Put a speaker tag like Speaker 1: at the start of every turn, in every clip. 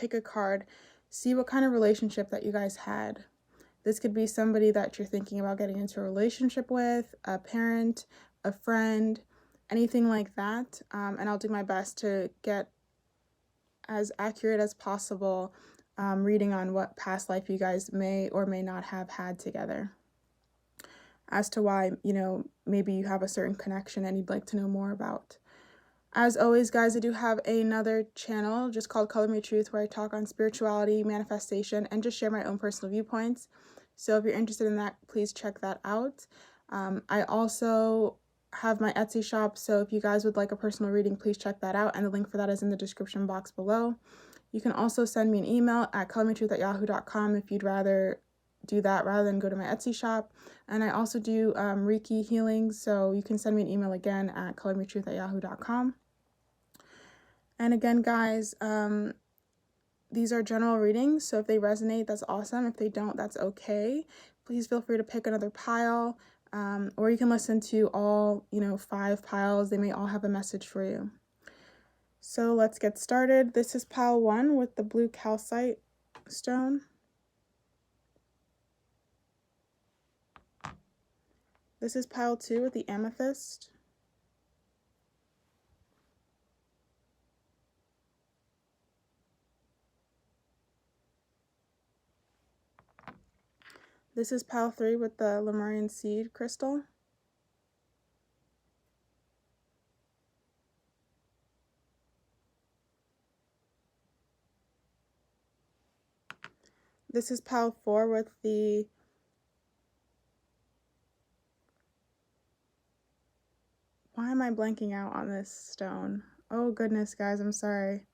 Speaker 1: pick a card, see what kind of relationship that you guys had. This could be somebody that you're thinking about getting into a relationship with, a parent, a friend, anything like that. And I'll do my best to get as accurate as possible reading on what past life you guys may or may not have had together, as to why, maybe you have a certain connection and you'd like to know more about. As always, guys, I do have another channel just called ColorMeTruth, where I talk on spirituality, manifestation, and just share my own personal viewpoints. So if you're interested in that, please check that out. I also have my Etsy shop, so if you guys would like a personal reading, please check that out, and the link for that is in the description box below. You can also send me an email at colormetruth@yahoo.com if you'd rather do that rather than go to my Etsy shop. And I also do reiki healing, so you can send me an email again at colormetruth@yahoo.com. And again, guys, these are general readings, so if they resonate, that's awesome. If they don't, that's okay. Please feel free to pick another pile, or you can listen to all 5 piles. They may all have a message for you. So let's get started. This is pile 1 with the blue calcite stone. This is pile 2 with the amethyst. This is pile 3 with the Lemurian seed crystal. This is pile 4 with the Why am I blanking out on this stone? Oh goodness, guys, I'm sorry.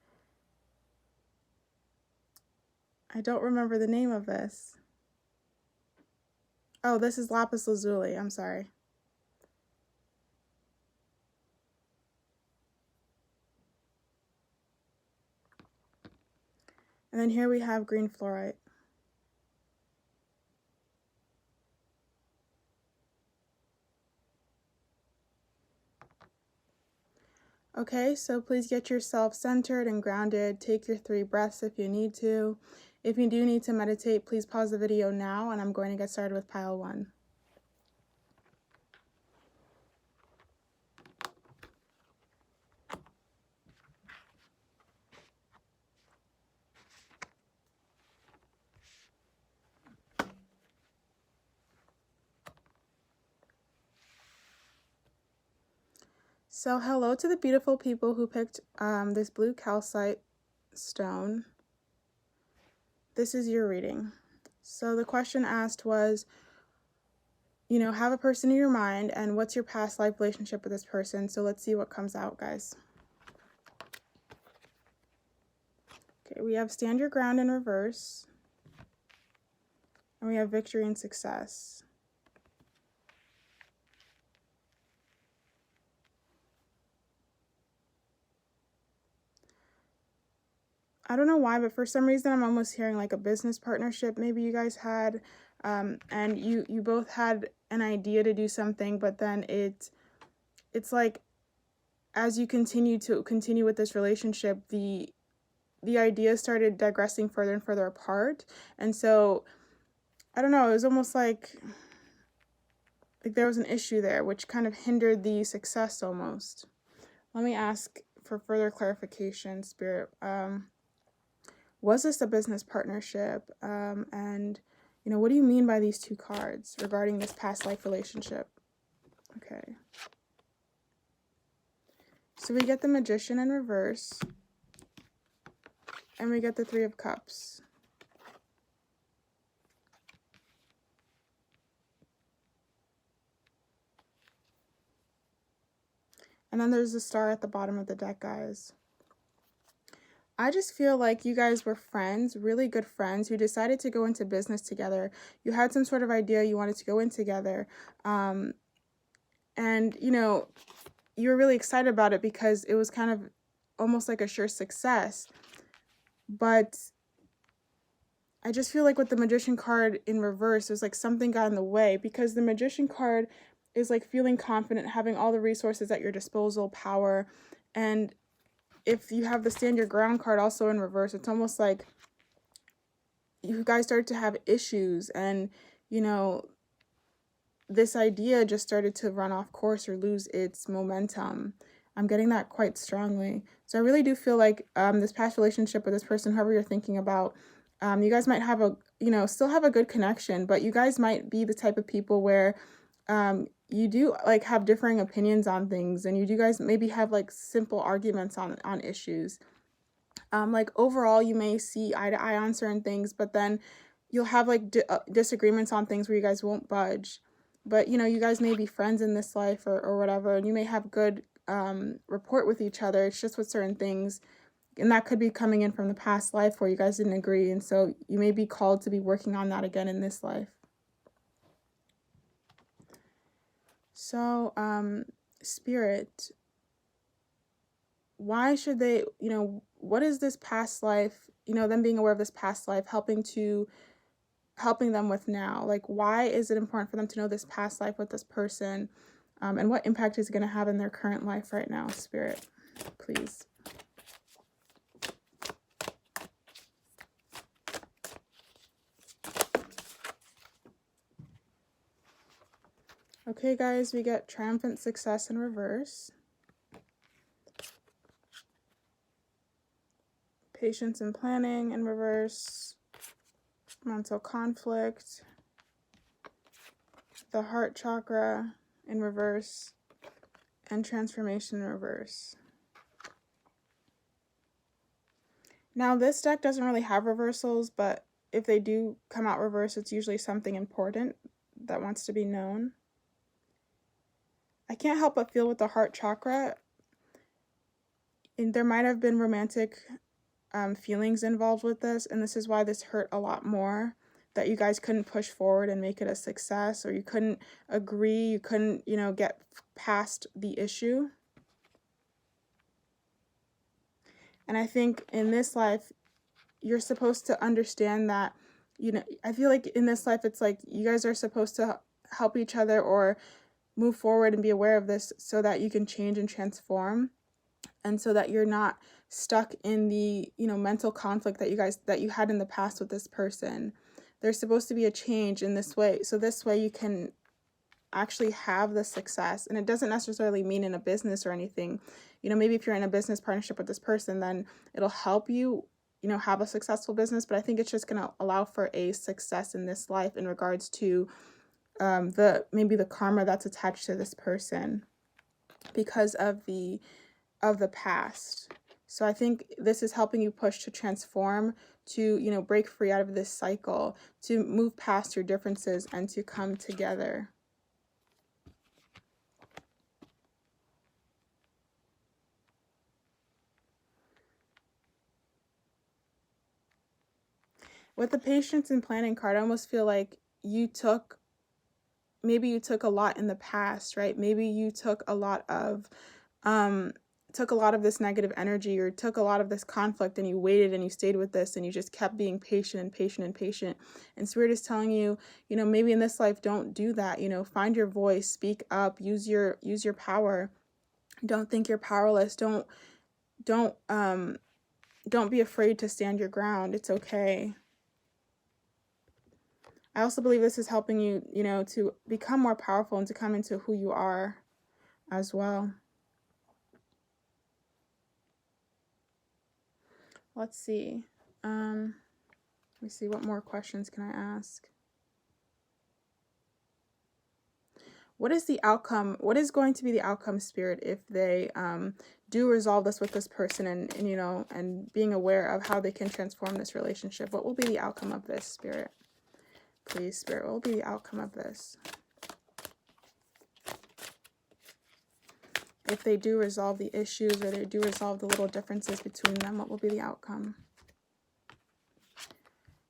Speaker 1: I don't remember the name of this. Oh, this is lapis lazuli. I'm sorry. And then here we have green fluorite. Okay, so please get yourself centered and grounded. Take your 3 breaths if you need to. If you do need to meditate, please pause the video now, and I'm going to get started with pile 1. So hello to the beautiful people who picked this blue calcite stone. This is your reading. So the question asked was, have a person in your mind, and what's your past life relationship with this person? So let's see what comes out, guys. Okay, we have stand your ground in reverse, and we have victory and success. I don't know why, but for some reason I'm almost hearing like a business partnership maybe you guys had, and you both had an idea to do something, but then it's like as you continue with this relationship, the idea started digressing further and further apart. And so I don't know, it was almost like there was an issue there which kind of hindered the success almost. Let me ask for further clarification, Spirit. Was this a business partnership? And what do you mean by these 2 cards regarding this past life relationship? Okay. So we get the Magician in reverse, and we get the 3 of Cups. And then there's the Star at the bottom of the deck, guys. I just feel like you guys were friends, really good friends, who decided to go into business together. You had some sort of idea you wanted to go in together. And, you were really excited about it because it was kind of almost like a sure success. But I just feel like with the Magician card in reverse, there's like something got in the way, because the Magician card is like feeling confident, having all the resources at your disposal, power, and if you have the stand your ground card also in reverse, it's almost like you guys started to have issues, and you know, this idea just started to run off course or lose its momentum. I'm getting that quite strongly. So I really do feel like this past relationship with this person, whoever you're thinking about, you guys might have a, still have a good connection, but you guys might be the type of people where you do like have differing opinions on things, and you do guys maybe have like simple arguments on issues. Like overall, you may see eye to eye on certain things, but then you'll have like disagreements on things where you guys won't budge. But you guys may be friends in this life or whatever, and you may have good rapport with each other. It's just with certain things, and that could be coming in from the past life where you guys didn't agree, and so you may be called to be working on that again in this life. So, Spirit, why should they, what is this past life, them being aware of this past life helping them with now? Like, why is it important for them to know this past life with this person? And what impact is it going to have in their current life right now, Spirit? Please. Okay, guys, we get triumphant success in reverse. Patience and planning in reverse. Mental conflict. The heart chakra in reverse. And transformation in reverse. Now, this deck doesn't really have reversals, but if they do come out reverse, it's usually something important that wants to be known. I can't help but feel with the heart chakra, and there might have been romantic feelings involved with this, and this is why this hurt a lot more, that you guys couldn't push forward and make it a success, or you couldn't agree, you couldn't, get past the issue. And I think in this life, you're supposed to understand that, I feel like in this life, it's like you guys are supposed to help each other or move forward and be aware of this so that you can change and transform, and so that you're not stuck in the mental conflict that you had in the past with this person. There's supposed to be a change in this way, so this way you can actually have the success. And it doesn't necessarily mean in a business or anything. Maybe if you're in a business partnership with this person, then it'll help you have a successful business, but I think it's just going to allow for a success in this life in regards to maybe the karma that's attached to this person because of the past. So I think this is helping you push to transform, to break free out of this cycle, to move past your differences and to come together. With the patience and planning card, I almost feel like maybe you took a lot in the past, right? Maybe you took a lot of this negative energy, or took a lot of this conflict, and you waited and you stayed with this, and you just kept being patient and patient and patient. And Spirit is telling you, maybe in this life, don't do that. Find your voice, speak up, use your power. Don't think you're powerless. Don't be afraid to stand your ground. It's okay. I also believe this is helping you, to become more powerful and to come into who you are as well. Let's see. Let me see, what more questions can I ask? What is the outcome? What is going to be the outcome, Spirit, if they do resolve this with this person, and being aware of how they can transform this relationship? What will be the outcome of this, Spirit? Please, Spirit, what will be the outcome of this? If they do resolve the issues, or they do resolve the little differences between them, what will be the outcome?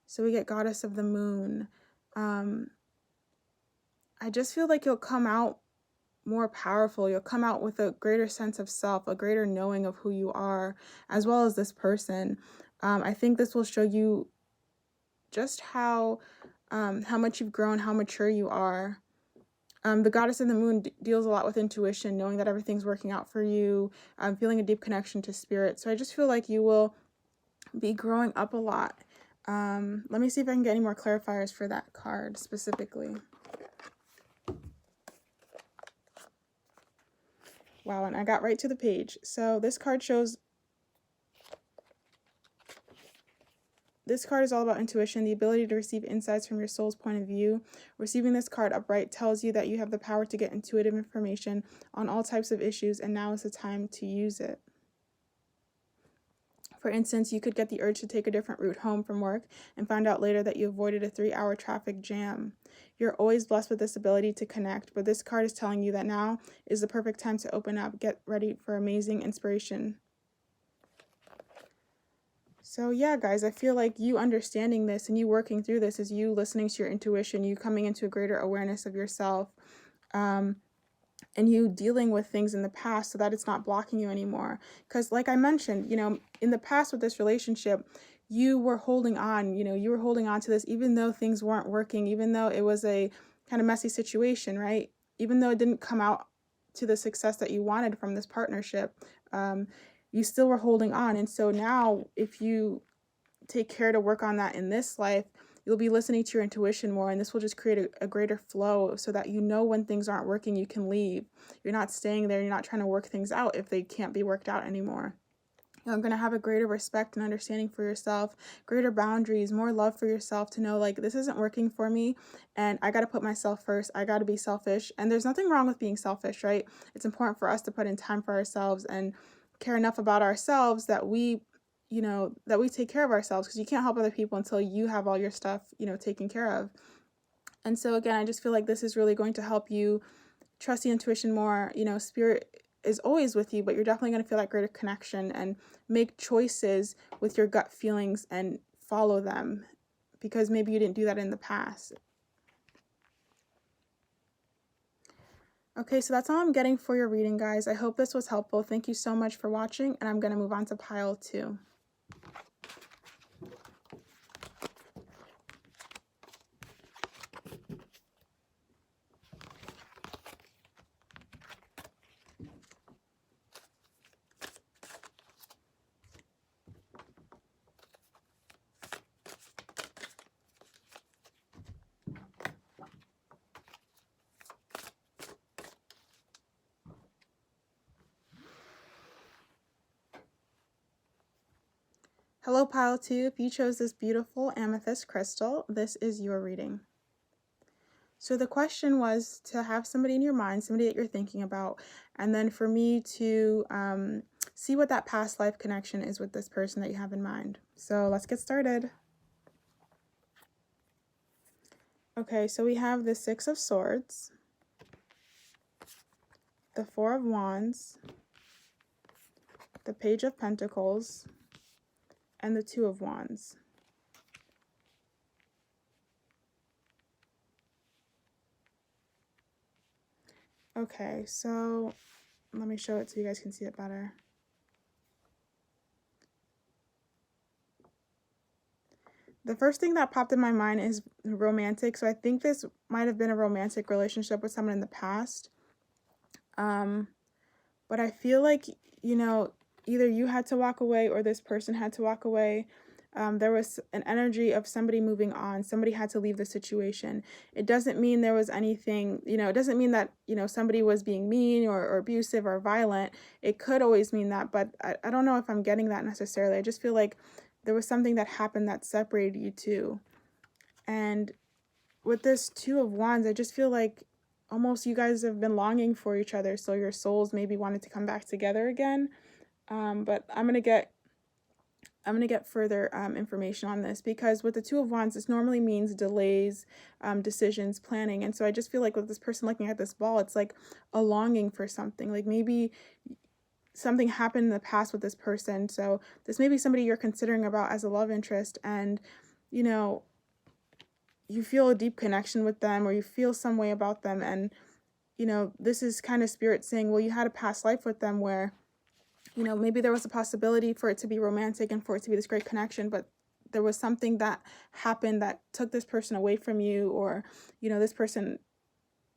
Speaker 1: So we get Goddess of the Moon. I just feel like you'll come out more powerful. You'll come out with a greater sense of self, a greater knowing of who you are, as well as this person. I think this will show you just how much you've grown, how mature you are. The goddess of the moon deals a lot with intuition, knowing that everything's working out for you, feeling a deep connection to spirit. So I just feel like you will be growing up a lot. Let me see if I can get any more clarifiers for that card specifically. Wow, and I got right to the page. So this card shows, this card is all about intuition, the ability to receive insights from your soul's point of view. Receiving this card upright tells you that you have the power to get intuitive information on all types of issues, and now is the time to use it. For instance, you could get the urge to take a different route home from work and find out later that you avoided a 3-hour traffic jam. You're always blessed with this ability to connect, but this card is telling you that now is the perfect time to open up. Get ready for amazing inspiration. So yeah, guys, I feel like you understanding this and you working through this is you listening to your intuition, you coming into a greater awareness of yourself, and you dealing with things in the past so that it's not blocking you anymore. Because like I mentioned, you know, in the past with this relationship, you were holding on, you were holding on to this even though things weren't working, even though it was a kind of messy situation, right? Even though it didn't come out to the success that you wanted from this partnership, you still were holding on. And so now if you take care to work on that in this life, you'll be listening to your intuition more, and this will just create a greater flow so that you know when things aren't working, you can leave. You're not staying there. You're not trying to work things out if they can't be worked out anymore. You're going to have a greater respect and understanding for yourself, greater boundaries, more love for yourself to know, like, this isn't working for me and I got to put myself first. I got to be selfish. And there's nothing wrong with being selfish, right? It's important for us to put in time for ourselves and care enough about ourselves that we take care of ourselves, because you can't help other people until you have all your stuff, taken care of. And so again, I just feel like this is really going to help you trust the intuition more. Spirit is always with you, but you're definitely going to feel that greater connection and make choices with your gut feelings and follow them, because maybe you didn't do that in the past. Okay, so that's all I'm getting for your reading, guys. I hope this was helpful. Thank you so much for watching, and I'm going to move on to pile 2. Hello, pile 2. If you chose this beautiful amethyst crystal, this is your reading. So the question was to have somebody in your mind, somebody that you're thinking about, and then for me to see what that past life connection is with this person that you have in mind. So let's get started. Okay, so we have the 6 of Swords, the 4 of Wands, the Page of Pentacles, and the 2 of Wands. Okay, so let me show it so you guys can see it better. The first thing that popped in my mind is romantic. So I think this might have been a romantic relationship with someone in the past. But I feel like, either you had to walk away or this person had to walk away. There was an energy of somebody moving on. Somebody had to leave the situation. It doesn't mean there was anything, it doesn't mean that, somebody was being mean or abusive or violent. It could always mean that, but I don't know if I'm getting that necessarily. I just feel like there was something that happened that separated you two. And with this 2 of Wands, I just feel like almost you guys have been longing for each other. So your souls maybe wanted to come back together again. But I'm gonna get further information on this, because with the 2 of Wands, this normally means delays, decisions, planning. And so I just feel like with this person looking at this ball, it's like a longing for something. Like maybe something happened in the past with this person. So this may be somebody you're considering about as a love interest, and you feel a deep connection with them, or you feel some way about them. And this is kind of spirit saying, well, you had a past life with them where maybe there was a possibility for it to be romantic and for it to be this great connection, but there was something that happened that took this person away from you, or, this person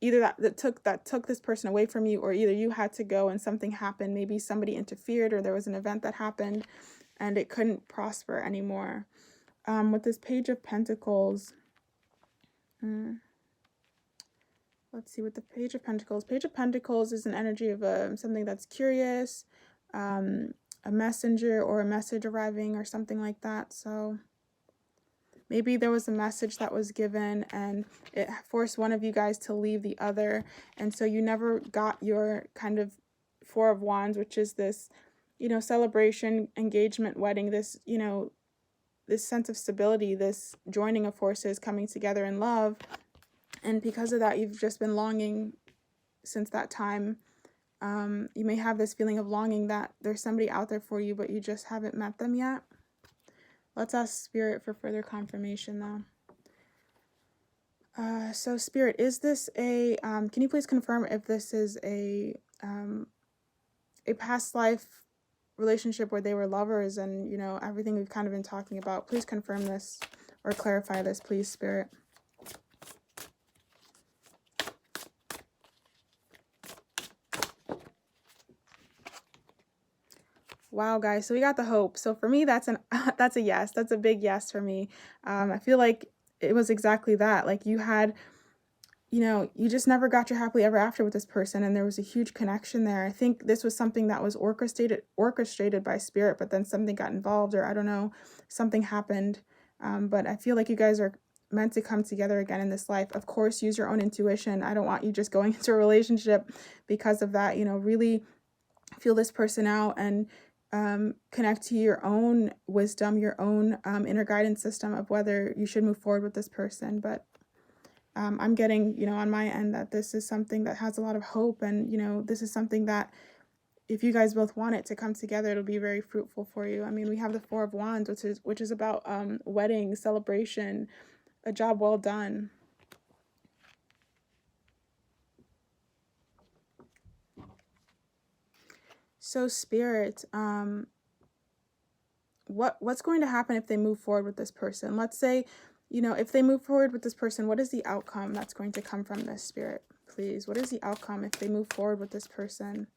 Speaker 1: either that took this person away from you, or either you had to go and something happened. Maybe somebody interfered, or there was an event that happened and it couldn't prosper anymore. With this Page of Pentacles, let's see, with the Page of Pentacles is an energy of something that's curious, a messenger or a message arriving or something like that. So maybe there was a message that was given and it forced one of you guys to leave the other. And so you never got your kind of Four of Wands, which is this, celebration, engagement, wedding, this, this sense of stability, this joining of forces, coming together in love. And because of that, you've just been longing since that time. You may have this feeling of longing that there's somebody out there for you, but you just haven't met them yet. Let's ask Spirit for further confirmation, though. So Spirit, is this can you please confirm if this is a past life relationship where they were lovers and, everything we've kind of been talking about? Please confirm this or clarify this, please, Spirit. Wow, guys, so we got the Hope. So for me, that's a yes. That's a big yes for me. I feel like it was exactly that. Like you had, you just never got your happily ever after with this person, and there was a huge connection there. I think this was something that was orchestrated by Spirit, but then something got involved, or I don't know, something happened. But I feel like you guys are meant to come together again in this life. Of course, use your own intuition. I don't want you just going into a relationship because of that. Really feel this person out and connect to your own wisdom, your own inner guidance system of whether you should move forward with this person. But I'm getting, on my end, that this is something that has a lot of hope, and this is something that if you guys both want it to come together, it'll be very fruitful for you. I mean, we have the Four of Wands, which is about wedding, celebration, a job well done. So Spirit, what's going to happen if they move forward with this person? Let's say, if they move forward with this person, what is the outcome that's going to come from this, Spirit? Please, what is the outcome if they move forward with this person?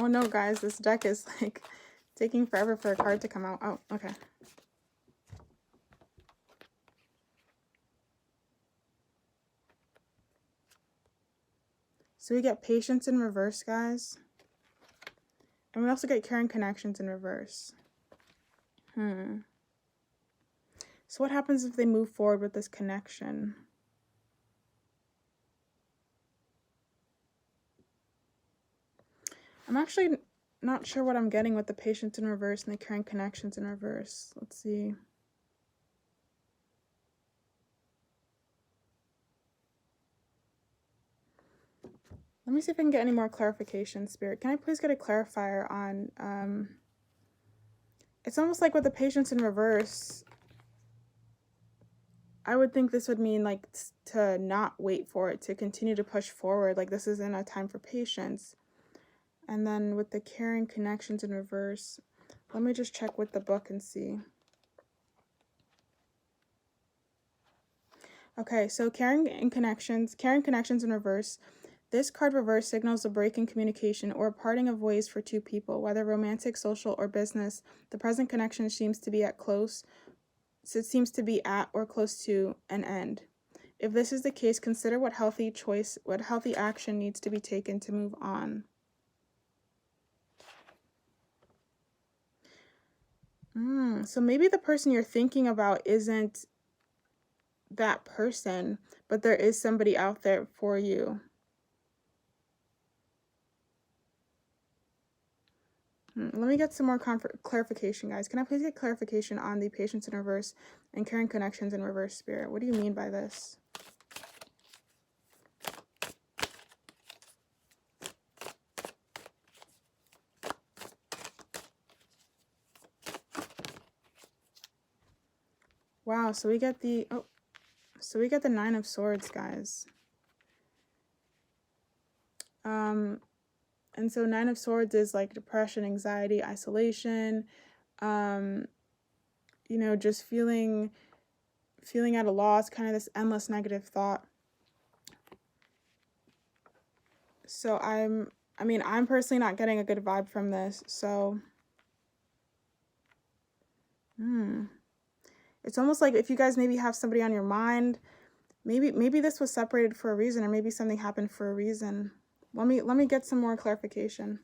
Speaker 1: Oh no, guys, this deck is like taking forever for a card to come out. Oh, okay. So we get Patience in reverse, guys. And we also get Caring Connections in reverse. So what happens if they move forward with this connection? I'm actually not sure what I'm getting with the Patience in reverse and the Caring Connections in reverse. Let's see. Let me see if I can get any more clarification, Spirit. Can I please get a clarifier on, it's almost like with the Patience in reverse, I would think this would mean like to not wait for it, to continue to push forward. Like this isn't a time for patience. And then with the Caring Connections in reverse, let me just check with the book and see. Okay, so Caring Connections in reverse. This card reverse signals a break in communication or a parting of ways for two people, whether romantic, social, or business. The present connection seems to be at or close to an end. If this is the case, consider what healthy action needs to be taken to move on. So maybe the person you're thinking about isn't that person, but there is somebody out there for you. Let me get some more clarification, guys. Can I please get clarification on the Patience in reverse and Caring Connections in reverse, Spirit? What do you mean by this? Wow, so we get the, oh, so we get the Nine of Swords, guys. And so Nine of Swords is like depression, anxiety, isolation, you know, just feeling at a loss, kind of this endless negative thought. So I'm personally not getting a good vibe from this. So it's almost like if you guys maybe have somebody on your mind, maybe this was separated for a reason, or maybe something happened for a reason. Let me get some more clarification.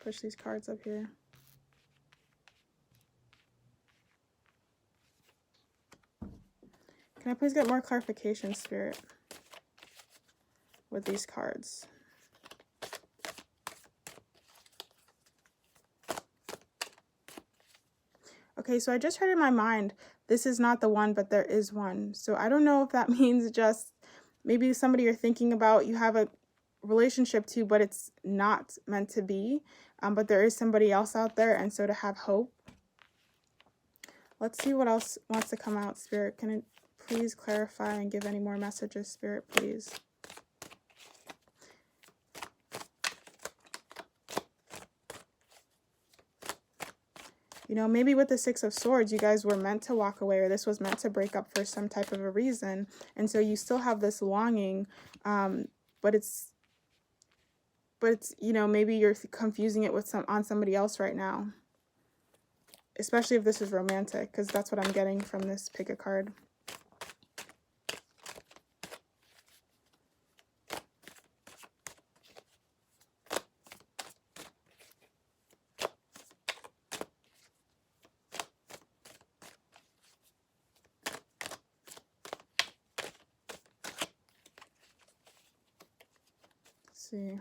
Speaker 1: Push these cards up here. Can I please get more clarification, Spirit, with these cards? Okay, so I just heard in my mind, this is not the one, but there is one. So I don't know if that means just maybe somebody you're thinking about, you have a relationship to, but it's not meant to be. But there is somebody else out there, and so to have hope. Let's see what else wants to come out, Spirit. Can it please clarify and give any more messages, Spirit, please? You know, maybe with the Six of Swords, you guys were meant to walk away, or this was meant to break up for some type of a reason. And so you still have this longing, but it's, you know, maybe you're confusing it with on somebody else right now. Especially if this is romantic, because that's what I'm getting from this pick a card. Let's see.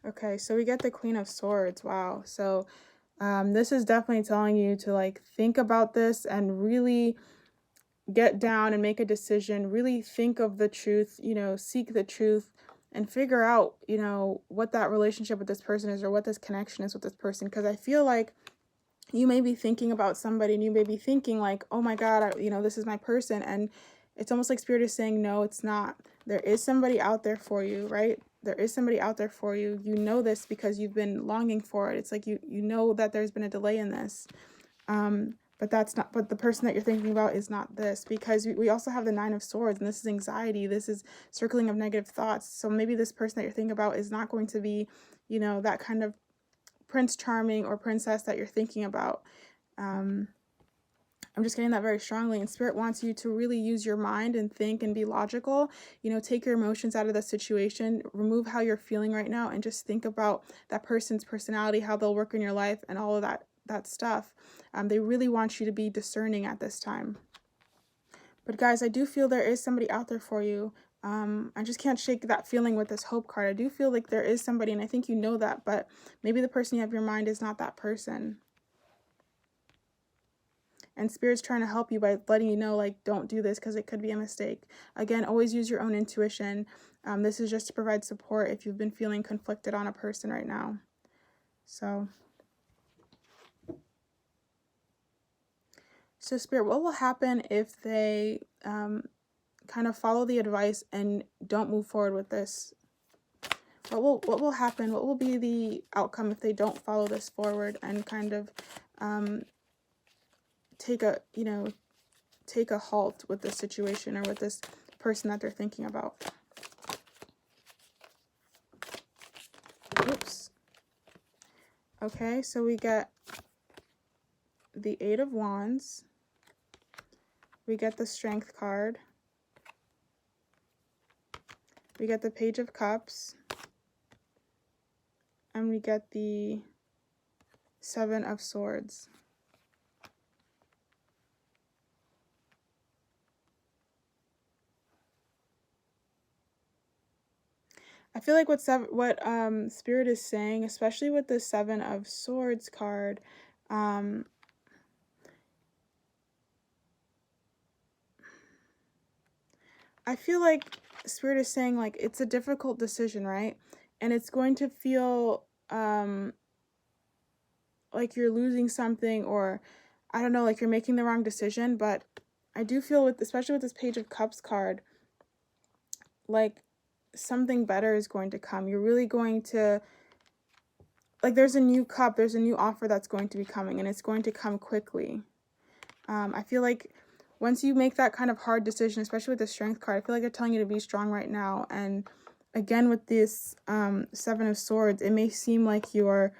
Speaker 1: Okay, so we get the Queen of Swords. Wow. So this is definitely telling you to like think about this and really get down and make a decision. Really think of the truth, you know, seek the truth and figure out, you know, what that relationship with this person is, or what this connection is with this person. Because I feel like you may be thinking about somebody and you may be thinking like, oh my God, you know, this is my person. And it's almost like Spirit is saying, no, it's not. There is somebody out there for you, right? There is somebody out there for you. You know this because you've been longing for it. It's like you know that there's been a delay in this. But that's not, but the person that you're thinking about is not this, because we also have the Nine of Swords, and this is anxiety. This is circling of negative thoughts. So maybe this person that you're thinking about is not going to be, you know, that kind of Prince Charming or princess that you're thinking about. I'm just getting that very strongly, and Spirit wants you to really use your mind and think and be logical. You know, take your emotions out of the situation, remove how you're feeling right now, and just think about that person's personality, how they'll work in your life, and all of that stuff. They really want you to be discerning at this time. But guys, I do feel there is somebody out there for you. I just can't shake that feeling with this Hope card. I do feel like there is somebody, and I think you know that, but maybe the person you have in your mind is not that person. And Spirit's trying to help you by letting you know, like, don't do this because it could be a mistake. Again, always use your own intuition. This is just to provide support if you've been feeling conflicted on a person right now. So Spirit, what will happen if they kind of follow the advice and don't move forward with this? What will happen? What will be the outcome if they don't follow this forward and kind of take a halt with this situation or with this person that they're thinking about? Oops. Okay, so we get the Eight of Wands. We get the Strength card. We get the Page of Cups. And we get the Seven of Swords. I feel like what Spirit is saying, especially with the Seven of Swords card, I feel like Spirit is saying, like, it's a difficult decision, right? And it's going to feel like you're losing something, or I don't know, like you're making the wrong decision. But I do feel with, especially with this Page of Cups card, like something better is going to come. You're really going to, like, there's a new cup, there's a new offer that's going to be coming, and it's going to come quickly. I feel like once you make that kind of hard decision, especially with the Strength card, I feel like they're telling you to be strong right now. And again, with this Seven of Swords, it may seem like you're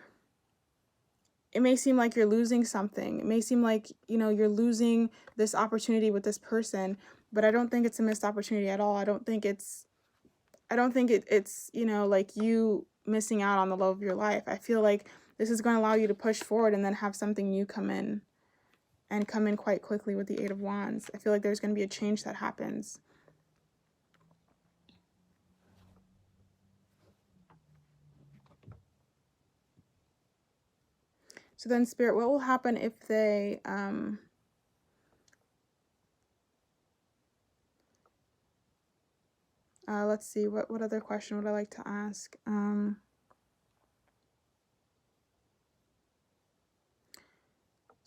Speaker 1: losing something. It may seem like, you know, you're losing this opportunity with this person, but I don't think it's a missed opportunity at all. I don't think it's, you know, like you missing out on the love of your life. I feel like this is going to allow you to push forward and then have something new come in, and come in quite quickly with the Eight of Wands. I feel like there's going to be a change that happens. So then, Spirit, what will happen if they, let's see, what other question would I like to ask?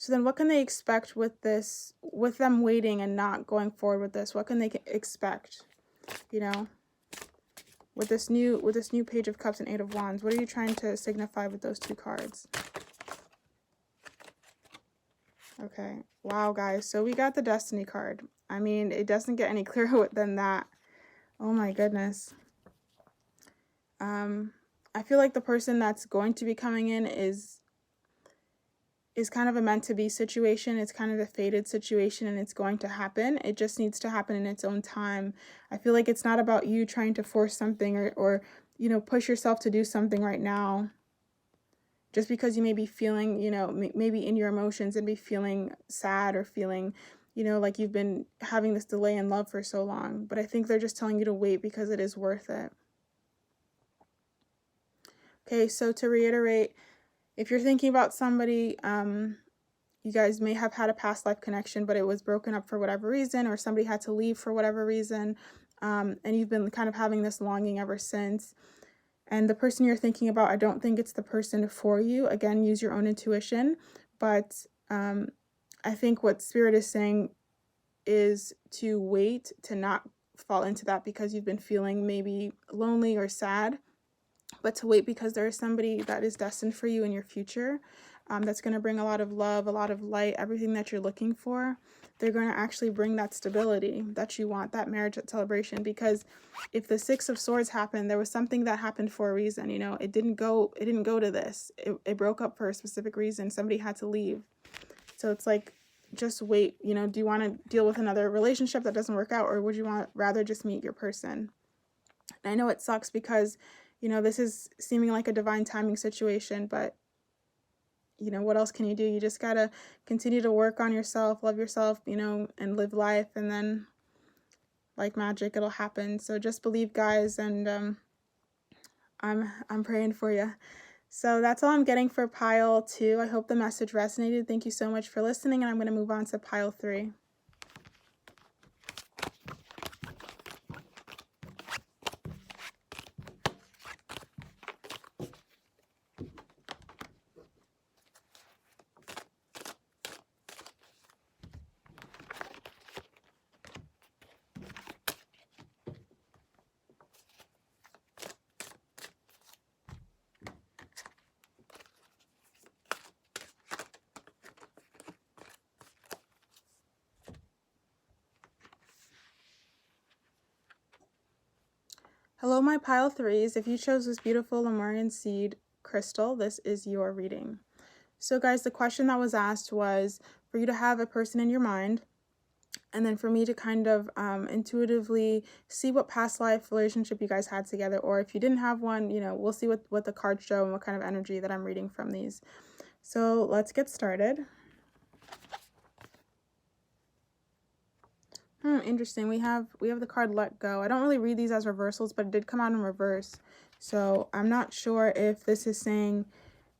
Speaker 1: So then what can they expect with this, with them waiting and not going forward with this? What can they expect, you know, with this new Page of Cups and Eight of Wands? What are you trying to signify with those two cards? Okay. Wow, guys. So we got the Destiny card. I mean, it doesn't get any clearer than that. Oh my goodness. I feel like the person that's going to be coming in is kind of a meant to be situation. It's kind of a fated situation, and it's going to happen. It just needs to happen in its own time. I feel like it's not about you trying to force something, or you know, push yourself to do something right now. Just because you may be feeling, you know, maybe in your emotions and be feeling sad, or feeling, you know, like you've been having this delay in love for so long. But I think they're just telling you to wait because it is worth it. Okay, so to reiterate, if you're thinking about somebody, you guys may have had a past life connection, but it was broken up for whatever reason, or somebody had to leave for whatever reason, and you've been kind of having this longing ever since. And the person you're thinking about, I don't think it's the person for you. Again, use your own intuition. But I think what Spirit is saying is to wait, to not fall into that because you've been feeling maybe lonely or sad, but to wait because there is somebody that is destined for you in your future, that's going to bring a lot of love, a lot of light, everything that you're looking for. They're going to actually bring that stability that you want, that marriage, that celebration. Because if the Six of Swords happened, there was something that happened for a reason. You know, it didn't go to this. It broke up for a specific reason. Somebody had to leave. So it's like, just wait. You know, do you want to deal with another relationship that doesn't work out, or would you rather just meet your person? And I know it sucks because, you know, this is seeming like a divine timing situation, but you know, what else can you do? You just gotta continue to work on yourself, love yourself, you know, and live life, and then like magic, it'll happen. So just believe, guys, and I'm praying for you. So that's all I'm getting for pile 2. I hope the message resonated. Thank you so much for listening, and I'm going to move on to pile 3. Hello, my pile 3s. If you chose this beautiful Lemurian seed crystal, this is your reading. So guys, the question that was asked was for you to have a person in your mind, and then for me to kind of intuitively see what past life relationship you guys had together, or if you didn't have one, you know, we'll see what the cards show and what kind of energy that I'm reading from these. So let's get started. Interesting. We have the card Let Go. I don't really read these as reversals, but it did come out in reverse. So I'm not sure if this is saying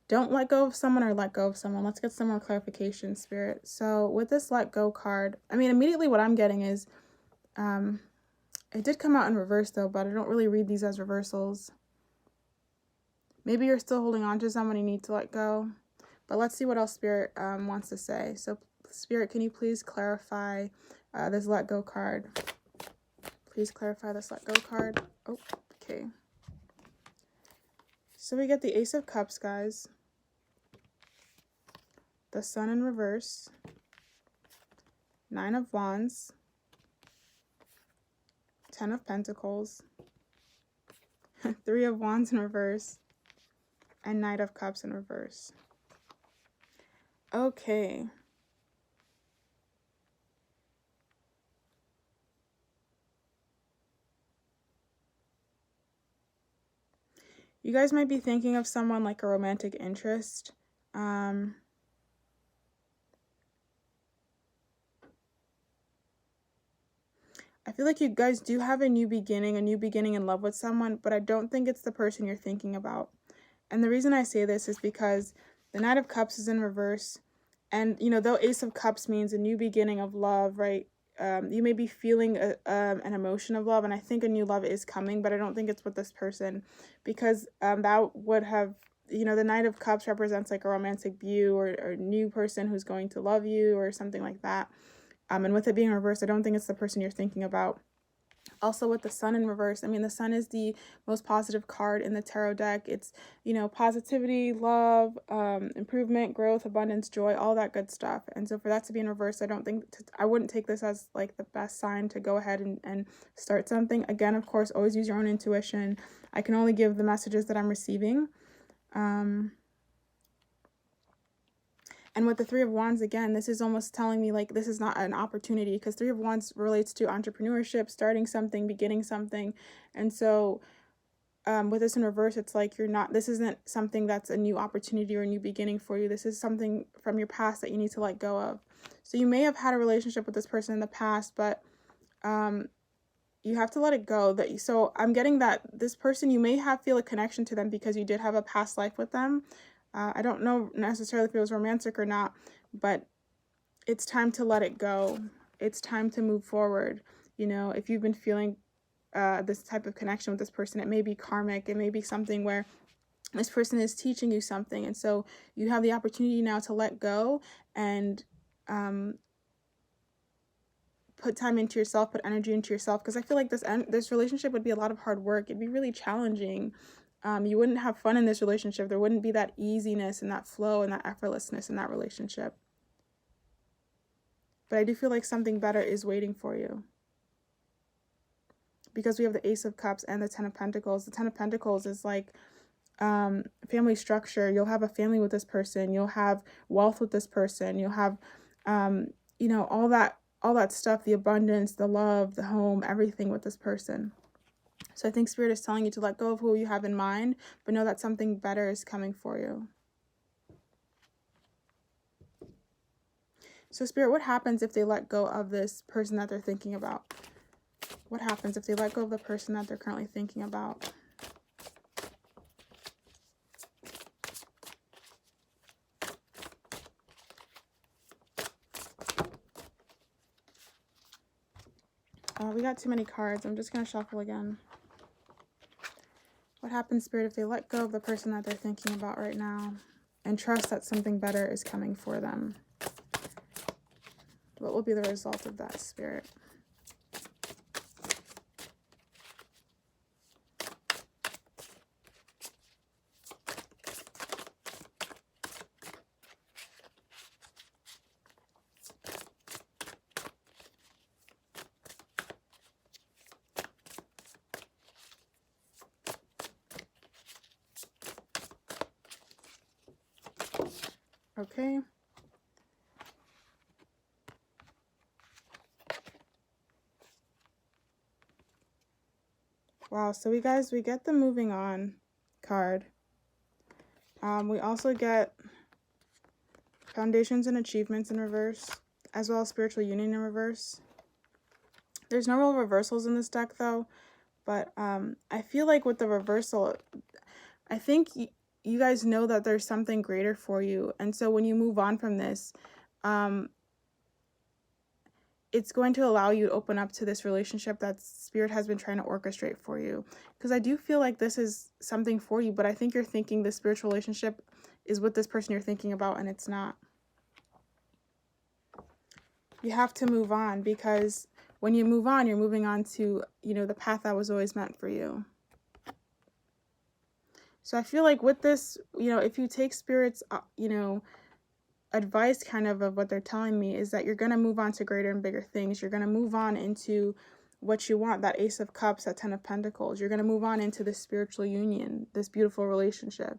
Speaker 1: don't let go of someone or let go of someone. Let's get some more clarification, Spirit. So with this Let Go card, I mean, immediately what I'm getting is, it did come out in reverse though, but I don't really read these as reversals. Maybe you're still holding on to someone you need to let go. But let's see what else Spirit wants to say. So Spirit, can you please clarify this let go card? Please clarify this let go card. Oh, okay. So we get the Ace of Cups, guys. The Sun in reverse. 9 of Wands. 10 of Pentacles. 3 of Wands in reverse. And Knight of Cups in reverse. Okay. You guys might be thinking of someone like a romantic interest. I feel like you guys do have a new beginning in love with someone, but I don't think it's the person you're thinking about. And the reason I say this is because the Knight of Cups is in reverse. And, you know, though Ace of Cups means a new beginning of love, right? You may be feeling an emotion of love, and I think a new love is coming, but I don't think it's with this person, because that would have, you know, the Knight of Cups represents like a romantic view or a new person who's going to love you or something like that. And with it being reversed, I don't think it's the person you're thinking about. Also with the Sun in reverse, I mean, the Sun is the most positive card in the tarot deck. It's, you know, positivity, love, improvement, growth, abundance, joy, all that good stuff. And so for that to be in reverse, I wouldn't take this as like the best sign to go ahead and start something. Again, of course, always use your own intuition. I can only give the messages that I'm receiving. And with the Three of Wands, again, this is almost telling me like this is not an opportunity, because Three of Wands relates to entrepreneurship, starting something, beginning something. And so with this in reverse, it's like this isn't something that's a new opportunity or a new beginning for you. This is something from your past that you need to let go of. So you may have had a relationship with this person in the past, but you have to let it go. So I'm getting that this person, you may feel a connection to them because you did have a past life with them. I don't know necessarily if it was romantic or not, but it's time to let it go. It's time to move forward. You know, if you've been feeling this type of connection with this person, it may be karmic. It may be something where this person is teaching you something. And so you have the opportunity now to let go and put time into yourself, put energy into yourself. Because I feel like this relationship would be a lot of hard work. It'd be really challenging. You wouldn't have fun in this relationship. There wouldn't be that easiness and that flow and that effortlessness in that relationship. But I do feel like something better is waiting for you. Because we have the Ace of Cups and the Ten of Pentacles. The Ten of Pentacles is like family structure. You'll have a family with this person. You'll have wealth with this person. You'll have, you know, all that stuff, the abundance, the love, the home, everything with this person. So I think Spirit is telling you to let go of who you have in mind, but know that something better is coming for you. So Spirit, what happens if they let go of this person that they're thinking about? What happens if they let go of the person that they're currently thinking about? We got too many cards. I'm just going to shuffle again. What happens, Spirit, if they let go of the person that they're thinking about right now and trust that something better is coming for them? What will be the result of that, Spirit? Okay. Wow, so we get the moving on card. We also get foundations and achievements in reverse, as well as spiritual union in reverse. There's no real reversals in this deck though, but I feel like with the reversal, I think you guys know that there's something greater for you. And so when you move on from this, it's going to allow you to open up to this relationship that Spirit has been trying to orchestrate for you. Because I do feel like this is something for you, but I think you're thinking this spiritual relationship is with this person you're thinking about, and it's not. You have to move on, because when you move on, you're moving on to, you know, the path that was always meant for you. So I feel like with this, you know, if you take Spirit's, you know, advice kind of what they're telling me, is that you're going to move on to greater and bigger things. You're going to move on into what you want, that Ace of Cups, that Ten of Pentacles. You're going to move on into this spiritual union, this beautiful relationship.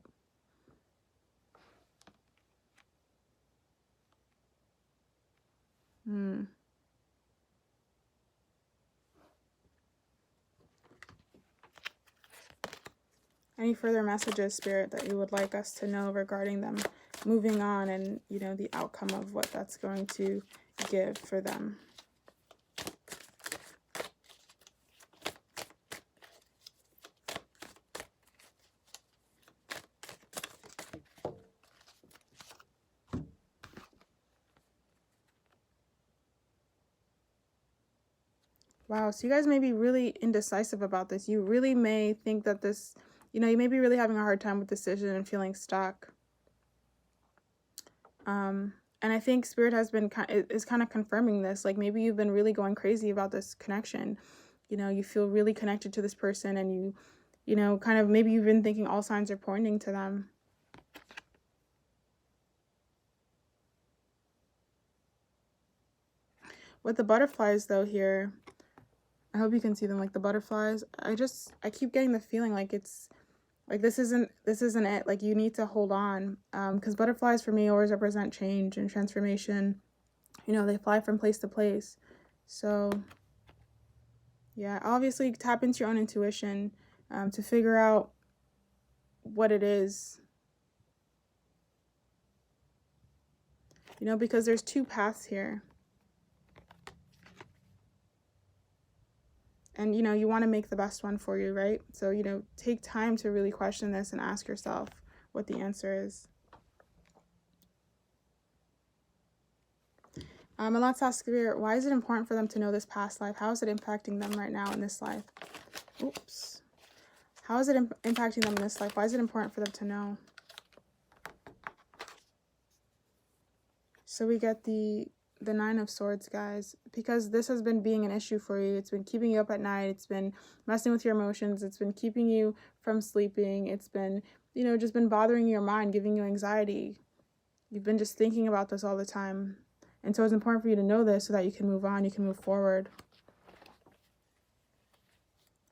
Speaker 1: Any further messages, Spirit, that you would like us to know regarding them moving on, and, you know, the outcome of what that's going to give for them? Wow, so you guys may be really indecisive about this. You really may think that this, you know, you may be really having a hard time with decision and feeling stuck. And I think Spirit has been is kind of confirming this. Like, maybe you've been really going crazy about this connection. You know, you feel really connected to this person, and you know, kind of, maybe you've been thinking all signs are pointing to them. With the butterflies, though, here, I hope you can see them, like the butterflies. I keep getting the feeling like it's, like, this isn't it. Like, you need to hold on. Because butterflies for me always represent change and transformation. You know, they fly from place to place. So, yeah, obviously tap into your own intuition to figure out what it is. You know, because there's two paths here. And, you know, you want to make the best one for you, right? So, you know, take time to really question this and ask yourself what the answer is. And let's ask Spirit, why is it important for them to know this past life? How is it impacting them right now in this life? Oops. How is it impacting them in this life? Why is it important for them to know? So we get the Nine of Swords, guys, because this has been being an issue for you. It's been keeping you up at night. It's been messing with your emotions. It's been keeping you from sleeping. It's been, you know, just been bothering your mind, giving you anxiety. You've been just thinking about this all the time. And so it's important for you to know this so that you can move on, you can move forward.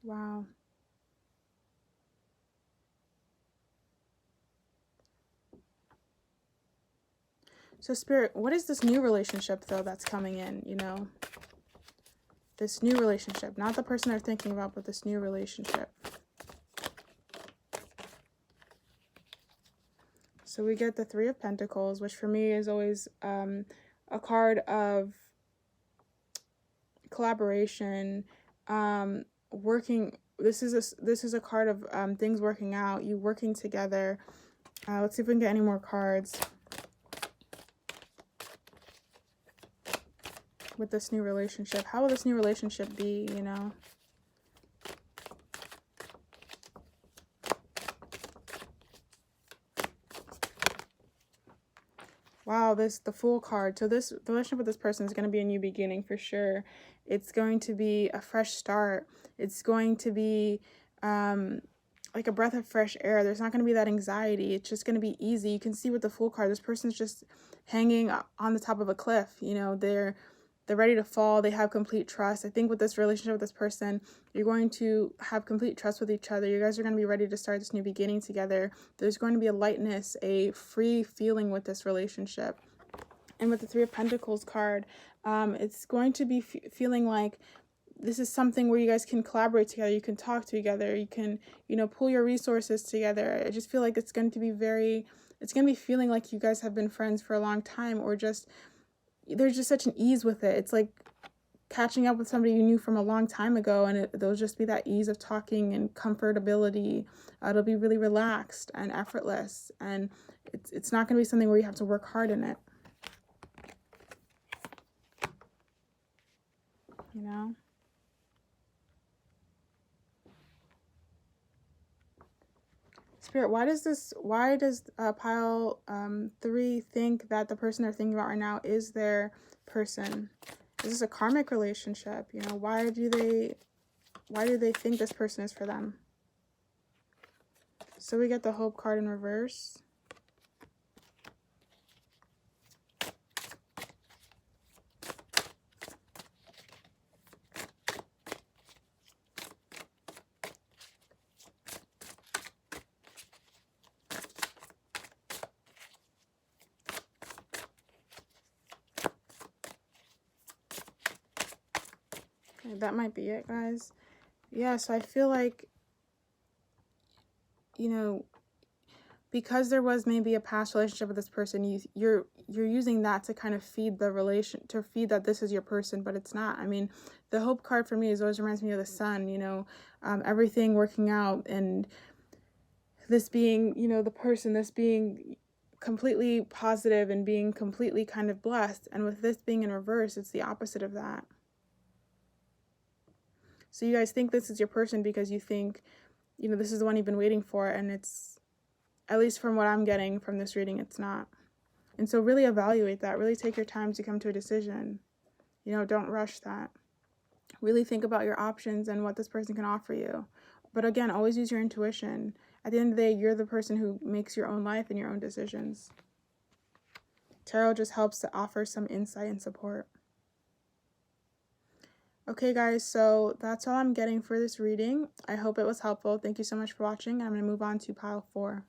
Speaker 1: Wow. So Spirit, what is this new relationship, though, that's coming in, you know? This new relationship, not the person they're thinking about, but this new relationship. So we get the Three of Pentacles, which for me is always a card of collaboration, working. This is a card of things working out, you working together. Let's see if we can get any more cards with this new relationship. How will this new relationship be, you know? Wow, the Fool card. So the relationship with this person is going to be a new beginning for sure. It's going to be a fresh start. It's going to be like a breath of fresh air. There's not going to be that anxiety. It's just going to be easy. You can see with the Fool card, this person's just hanging on the top of a cliff. You know, they're ready to fall. They have complete trust. I think with this relationship with this person, you're going to have complete trust with each other. You guys are going to be ready to start this new beginning together. There's going to be a lightness, a free feeling with this relationship. And with the Three of Pentacles card, it's going to be feeling like this is something where you guys can collaborate together. You can talk together. You can, you know, pool your resources together. I just feel like it's going to be feeling like you guys have been friends for a long time, or just, there's just such an ease with it. It's like catching up with somebody you knew from a long time ago, and there'll just be that ease of talking and comfortability. It'll be really relaxed and effortless, and it's not going to be something where you have to work hard in it. You know? Spirit, why does pile 3 think that the person they're thinking about right now is their person? Is this a karmic relationship? You know, why do they think this person is for them? So we get the Hope card in reverse. Okay, that might be it, guys. Yeah, so I feel like, you know, because there was maybe a past relationship with this person, you're using that to kind of feed the relation, to feed that this is your person, but it's not. I mean, the Hope card for me always reminds me of the sun, you know, everything working out, and this being, you know, the person, this being completely positive and being completely kind of blessed. And with this being in reverse, it's the opposite of that. So you guys think this is your person because you think, you know, this is the one you've been waiting for, and it's, at least from what I'm getting from this reading, it's not. And so really evaluate that. Really take your time to come to a decision. You know, don't rush that. Really think about your options and what this person can offer you. But again, always use your intuition. At the end of the day, you're the person who makes your own life and your own decisions. Tarot just helps to offer some insight and support. Okay, guys, so that's all I'm getting for this reading. I hope it was helpful. Thank you so much for watching. I'm going to move on to pile 4.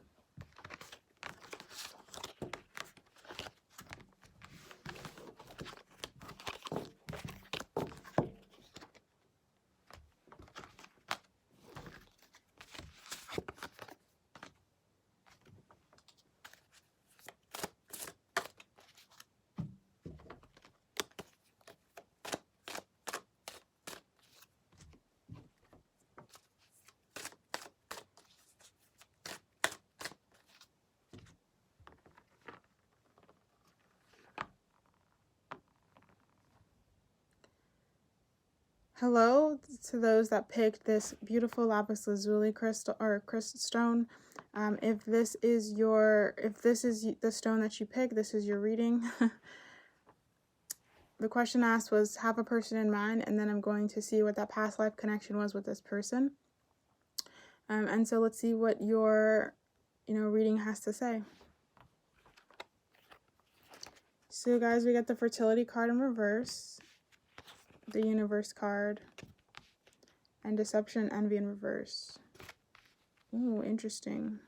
Speaker 1: Hello to those that picked this beautiful lapis lazuli crystal or crystal stone. If this is the stone that you pick, this is your reading. The question asked was, have a person in mind, and then I'm going to see what that past life connection was with this person. And so let's see what your, reading has to say. So guys, we got the fertility card in reverse, the universe card, and deception and envy in reverse. Ooh, interesting.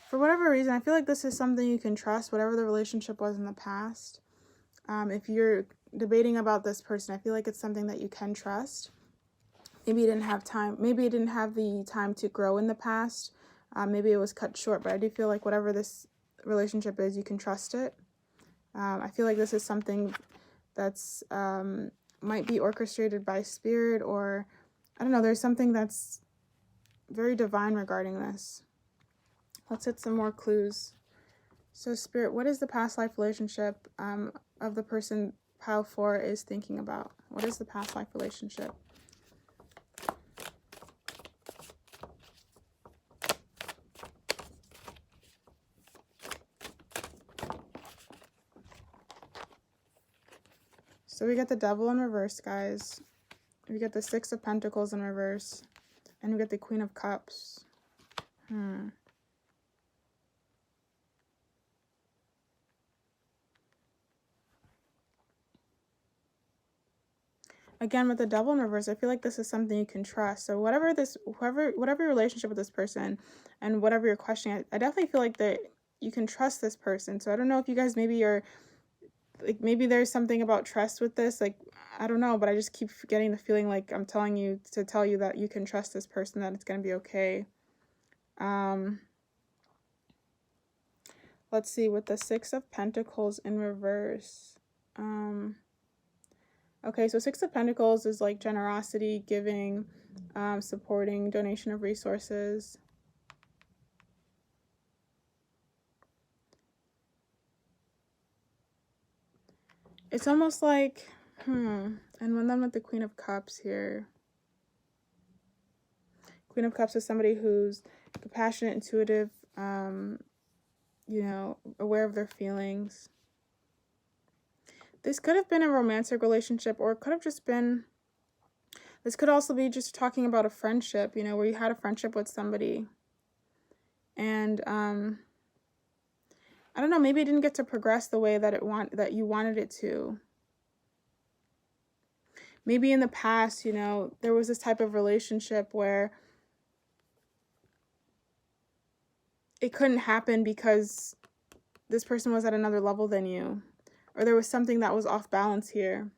Speaker 1: For whatever reason, I feel like this is something you can trust, whatever the relationship was in the past. If you're debating about this person, I feel like it's something that you can trust. Maybe you didn't have time. Maybe you didn't have the time to grow in the past. Maybe it was cut short, but I do feel like whatever this relationship is, you can trust it. I feel like this is something that's might be orchestrated by spirit, or I don't know, there's something that's very divine regarding this. Let's hit some more clues. So spirit, what is the past life relationship of the person pile 4 is thinking about? What is the past life relationship? So we got the Devil in reverse, guys. We get the 6 of Pentacles in reverse. And we get the Queen of Cups. Again, with the Devil in reverse, I feel like this is something you can trust. So whatever your relationship with this person and whatever you're questioning, I definitely feel like that you can trust this person. So I don't know if you guys maybe are, like, maybe there's something about trust with this. Like, I don't know, but I just keep getting the feeling like I'm telling you to tell you that you can trust this person, that it's going to be okay. Let's see, with the 6 of Pentacles in reverse. Okay, so Six of Pentacles is like generosity, giving, supporting, donation of resources. It's almost like, and then with the Queen of Cups here. Queen of Cups is somebody who's compassionate, intuitive, you know, aware of their feelings. This could have been a romantic relationship, or it could have just been, this could also be just talking about a friendship, you know, where you had a friendship with somebody. And, I don't know, maybe it didn't get to progress the way that you wanted it to. Maybe in the past, you know, there was this type of relationship where it couldn't happen because this person was at another level than you, or there was something that was off balance here.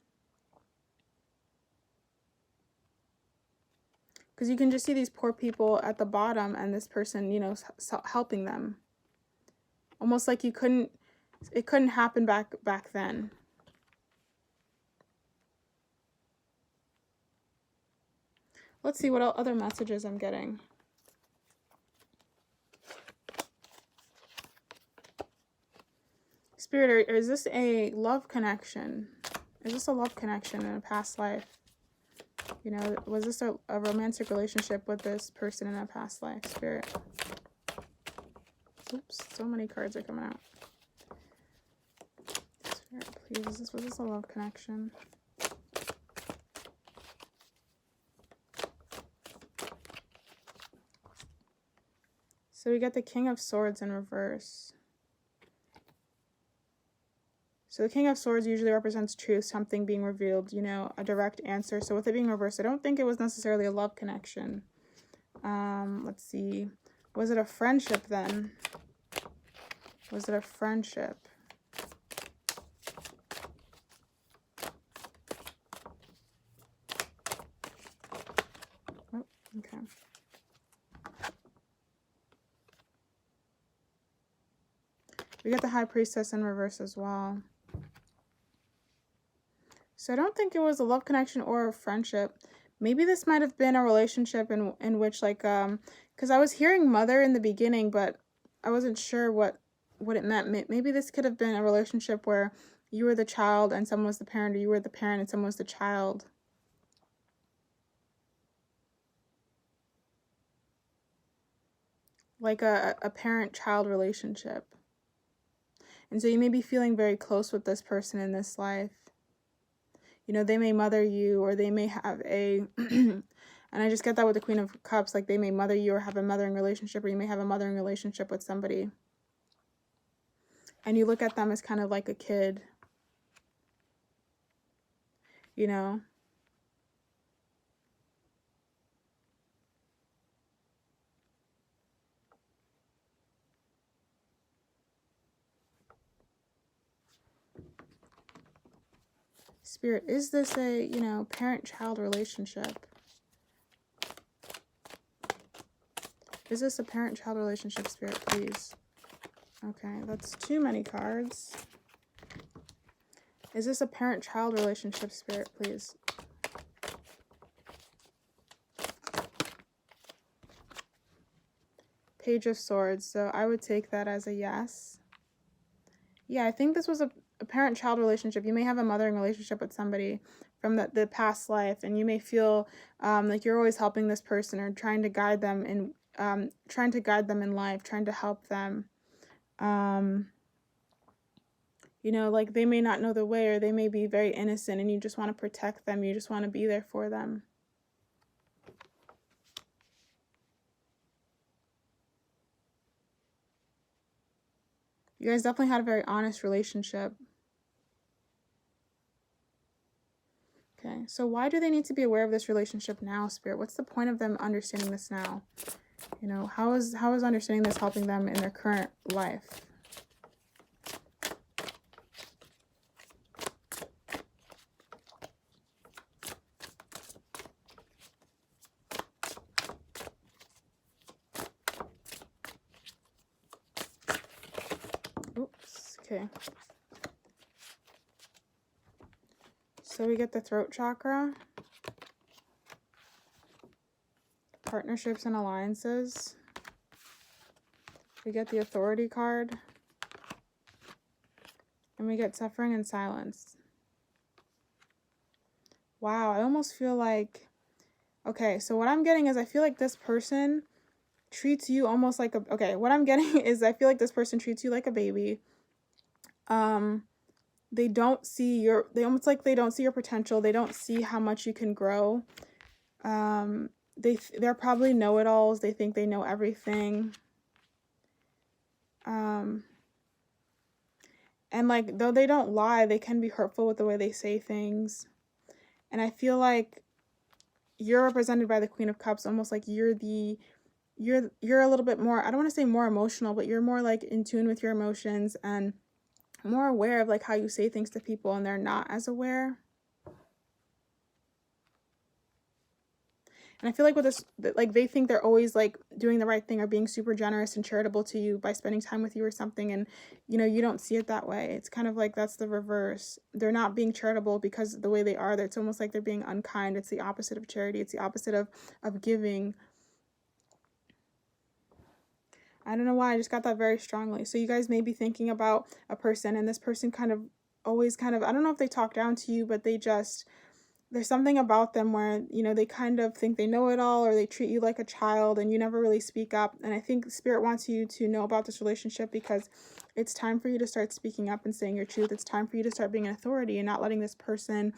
Speaker 1: Because you can just see these poor people at the bottom and this person, you know, helping them. Almost like it couldn't happen back then. Let's see what other messages I'm getting. Spirit, is this a love connection? Is this a love connection in a past life? You know, was this a romantic relationship with this person in a past life, Spirit? Oops, so many cards are coming out. Spirit, please, was this a love connection? So we get the King of Swords in reverse. So the King of Swords usually represents truth, something being revealed, you know, a direct answer. So with it being reversed, I don't think it was necessarily a love connection. Let's see. Was it a friendship then? Was it a friendship? Oh, okay. We get the High Priestess in reverse as well. So I don't think it was a love connection or a friendship. Maybe this might have been a relationship in which, like, because I was hearing mother in the beginning, but I wasn't sure what it meant. Maybe this could have been a relationship where you were the child and someone was the parent, or you were the parent and someone was the child. Like a parent-child relationship. And so you may be feeling very close with this person in this life. You know, they may mother you, or they may have a, and I just get that with the Queen of Cups, like they may mother you or have a mothering relationship, or you may have a mothering relationship with somebody. And you look at them as kind of like a kid, you know. Spirit, is this a, you know, parent-child relationship? Is this a parent-child relationship, Spirit, please? Okay, that's too many cards. Is this a parent-child relationship, Spirit, please? Page of Swords, so I would take that as a yes. Yeah, I think this was a parent-child relationship. You may have a mothering relationship with somebody from the past life, and you may feel like you're always helping this person or trying to guide them in life, trying to help them. You know, like they may not know the way, or they may be very innocent, and you just want to protect them. You just want to be there for them. You guys definitely had a very honest relationship. Okay, so why do they need to be aware of this relationship now, Spirit? What's the point of them understanding this now? You know, how is understanding this helping them in their current life? Oops, okay. So we get the throat chakra, partnerships and alliances. We get the authority card. And we get suffering and silence. Wow, I almost feel like, okay, so what I'm getting is I feel like this person treats you almost like a, okay, what I'm getting is I feel like this person treats you like a baby. They don't see your, they almost like they don't see your potential. They don't see how much you can grow. They're probably know-it-alls. They think they know everything. And like, though they don't lie, they can be hurtful with the way they say things. And I feel like you're represented by the Queen of Cups, almost like you're a little bit more, I don't want to say more emotional, but you're more like in tune with your emotions and more aware of like how you say things to people, and they're not as aware. And I feel like with this, like they think they're always like doing the right thing or being super generous and charitable to you by spending time with you or something. And, you know, you don't see it that way. It's kind of like that's the reverse. They're not being charitable because of the way they are. It's almost like they're being unkind. It's the opposite of charity. It's the opposite of giving. I don't know why. I just got that very strongly. So you guys may be thinking about a person, and this person kind of always kind of, I don't know if they talk down to you, but they just, there's something about them where, you know, they kind of think they know it all, or they treat you like a child and you never really speak up. And I think Spirit wants you to know about this relationship because it's time for you to start speaking up and saying your truth. It's time for you to start being an authority and not letting this person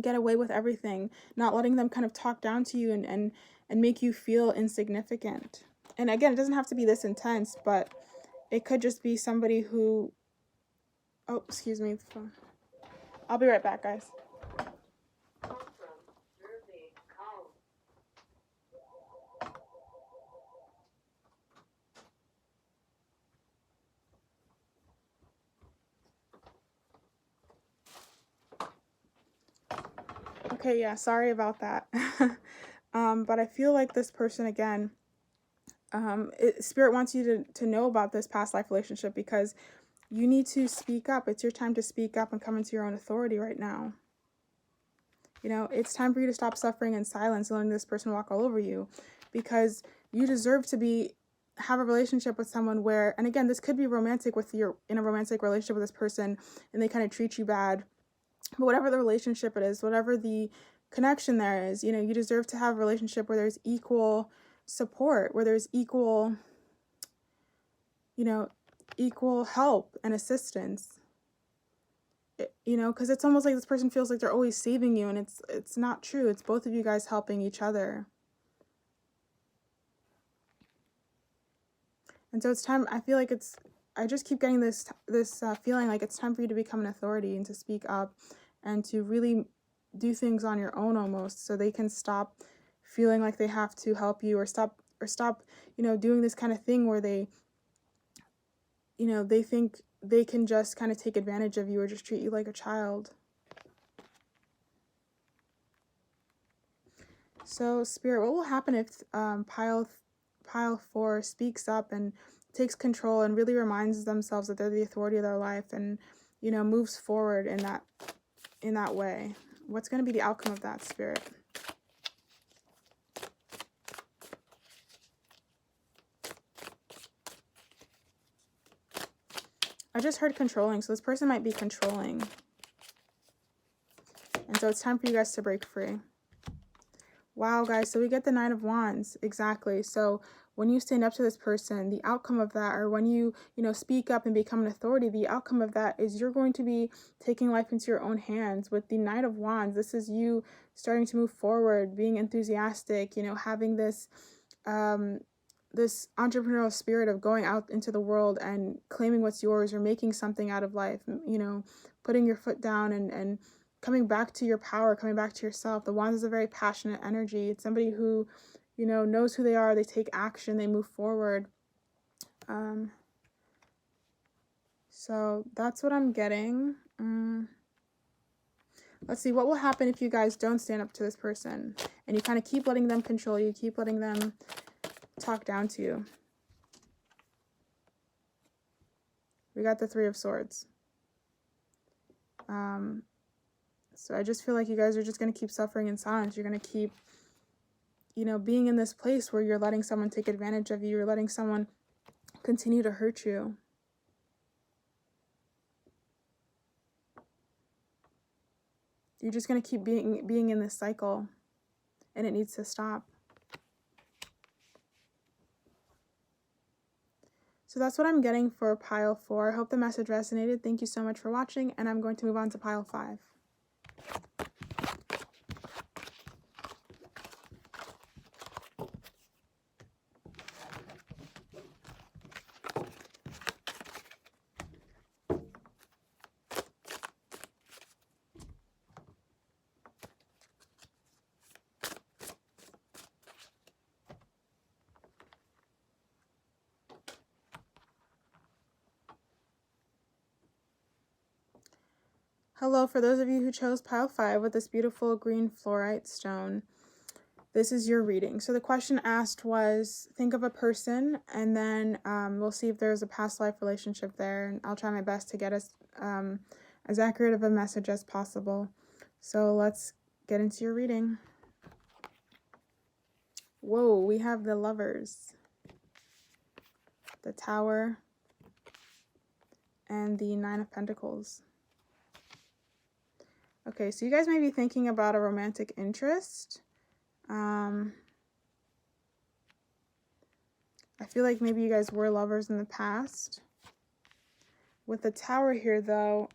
Speaker 1: get away with everything, not letting them kind of talk down to you and make you feel insignificant. And again, it doesn't have to be this intense, but it could just be somebody who, oh, excuse me. I'll be right back, guys. Okay, yeah, sorry about that. But I feel like this person, again, Spirit wants you to know about this past life relationship because you need to speak up. It's your time to speak up and come into your own authority right now. You know, it's time for you to stop suffering in silence and letting this person walk all over you, because you deserve to have a relationship with someone where, and again, this could be romantic, with you're in a romantic relationship with this person and they kind of treat you bad. But whatever the relationship it is, whatever the connection there is, you know, you deserve to have a relationship where there's equal support, where there's equal, you know, equal help and assistance. You know, because it's almost like this person feels like they're always saving you, and it's not true. It's both of you guys helping each other. And so it's time, I feel like I just keep getting this feeling like it's time for you to become an authority and to speak up and to really do things on your own almost, so they can stop feeling like they have to help you, or stop, you know, doing this kind of thing where they, you know, they think they can just kind of take advantage of you or just treat you like a child. So Spirit, what will happen if pile 4 speaks up and takes control and really reminds themselves that they're the authority of their life, and, you know, moves forward in that way? What's going to be the outcome of that, Spirit? I just heard controlling, so this person might be controlling. And so it's time for you guys to break free. Wow, guys, so we get the Nine of Wands. Exactly. So when you stand up to this person, the outcome of that, or when you know, speak up and become an authority, the outcome of that is you're going to be taking life into your own hands. With the Knight of Wands, this is you starting to move forward, being enthusiastic, you know, having this this entrepreneurial spirit of going out into the world and claiming what's yours, or making something out of life, you know, putting your foot down and coming back to your power, coming back to yourself. The Wands is a very passionate energy. It's somebody who, you know, knows who they are. They take action. They move forward. So that's what I'm getting. Let's see, what will happen if you guys don't stand up to this person and you kind of keep letting them control you, keep letting them talk down to you? We got the Three of Swords. So I just feel like you guys are just going to keep suffering in silence. You're going to keep, you know, being in this place where you're letting someone take advantage of you. You're letting someone continue to hurt you. You're just going to keep being in this cycle, and it needs to stop. So that's what I'm getting for pile 4. I hope the message resonated. Thank you so much for watching, and I'm going to move on to pile 5. Hello, for those of you who chose pile 5 with this beautiful green fluorite stone, this is your reading. So the question asked was, think of a person, and then we'll see if there's a past life relationship there, and I'll try my best to get as accurate of a message as possible. So let's get into your reading. Whoa, we have the Lovers, the Tower, and the Nine of Pentacles. Okay, so you guys may be thinking about a romantic interest. I feel like maybe you guys were lovers in the past. With the Tower here, though,